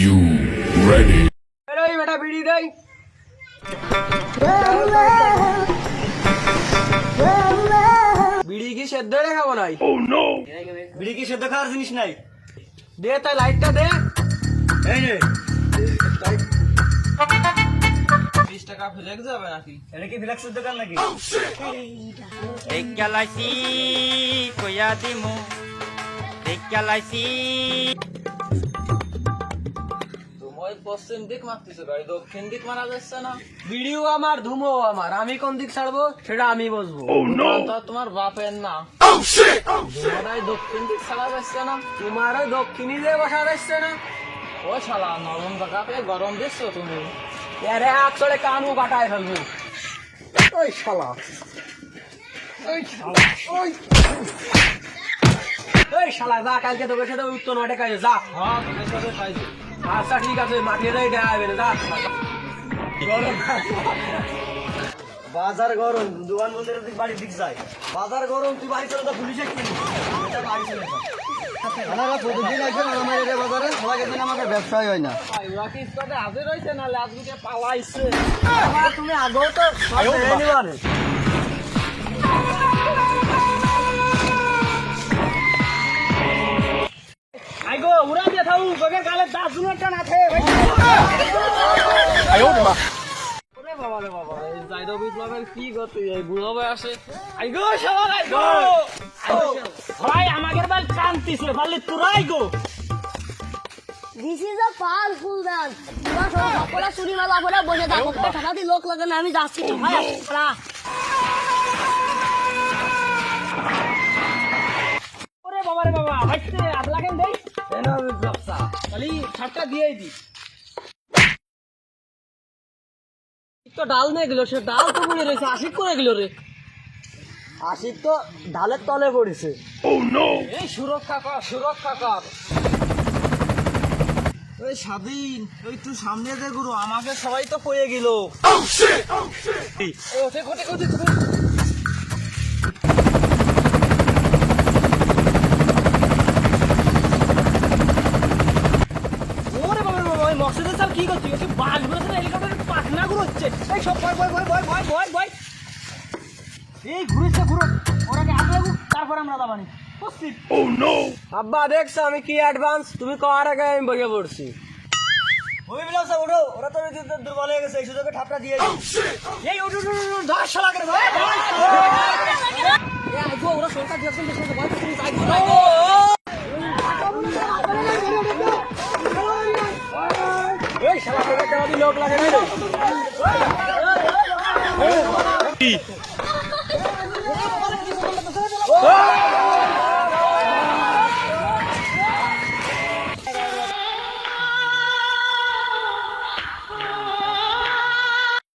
You ready? এই বেটা বিড়ি দেই বিড়ি কি সেদ্ধ রে খাবো নাই বিড়ি কি সেদ্ধ খাওয়ার জিনিস নাই? দে তাই লাইটটা দে এই নে, 20 টাকা ফ্লেক্স যাবে নাকি এটা কি ফ্লেক্সের দোকান নাকি? দেখালাইছি কইয়া দিমু দেখালাইছি তুমি পশ্চিম দিক মারতেছো গাড়ি দক্ষিণ দিক মারা যাচ্ছে না বিড়িও আমার ধুমো আমার আমি কোন দিক ছাড়বো সেটা আমি বুঝবো তো তোমার বাপের না তোমার দক্ষিণ দিক ছাড়া যাচ্ছে না তোমার ওই দক্ষিণই দিয়ে বসা যাচ্ছে না ও শালা নরম জায়গাতে গরম দিচ্ছ তুমি এরে আসলে কানু কাটায় ফেলবো ওই শালা ওই শালা ওই ওই শালা যা কালকে তোকে সাথে উত্তর মাঠে কাজে যা হ্যাঁ তোকে সাথে কাজে আচ্ছা ঠিক আছে মাঠে যাই দেখাবে যা বাজার গরম, দোকান বলতে তুই বাড়ির দিক যাই। বাজার গরম, তুই বাড়ি চলে তো পুলিশে কি বাড়ি চলে যা। আপনারা প্রতিদিন আসেন আমার এই বাজারে, সবাই দিন আমাদের ব্যবসায় হয় না। ওরা কি ইস্পাতে হাজির হয়েছে নাহলে আজকে পালাইছে তুমি আগেও তো সব বেড়ে নিবা না। আইগো উড়া দিয়ে থাকু তোকে গালে দাঁত দুটো না থাকে ওরে বাবা রে বাবা এই জাইদো বিপ্লবের কি গতি এই বুড়ো বয়সে আইগো সবাই আইগো ভাই আমাদের বাল কান্তিছে খালি তুরাই গো This is a powerful dance. তোমরা সব সকলে চুরি মালা পরে বসে থাকো টাকা দিয়ে লোক লাগে না আমি যাচ্ছি ভাই আসরা ওরে বাবা রে বাবা হাইতে আট লাগেন দেই এনা বিপ্লবসা খালি ছাড়টা দিয়েই দি তো ডাল নিয়ে গেল সে ডাল তো পড়ে রয়েছে আশিক করে গেল রে আশিক তো ঢালের তলে পড়েছে। এই সুরক্ষা কর ওই স্বাধীন ওই তুই সামনে দে গুরু আমাকে সবাই তো কয়ে গেল ওঠে ওরে বাবা রে বাবা ওই মকসেদের স্যার কি করছিস ওকে বাস বসে হেলিকপ্টারের পাখনা ঘুরোচ্ছে এই সব ভয় এই ঘুরেছে ওরাকে আগে লাগুক তারপর আমরা দাবানি আব্বা দেখছো আমি কি অ্যাডভান্স তুমি করার আগে আমি বসে পড়ছি ওই বিলাস ওঠো, ওরা তো দুর্বল হয়ে গেছে, এই সুযোগে ঠাপটা দিয়ে দিই। এই উঠু ধর শালা করে ধর এই আইগো ওরা সরকার দিয়েছে দেশে ভয় করতে আইগো এই শালা করে কেন লোক লাগে না রে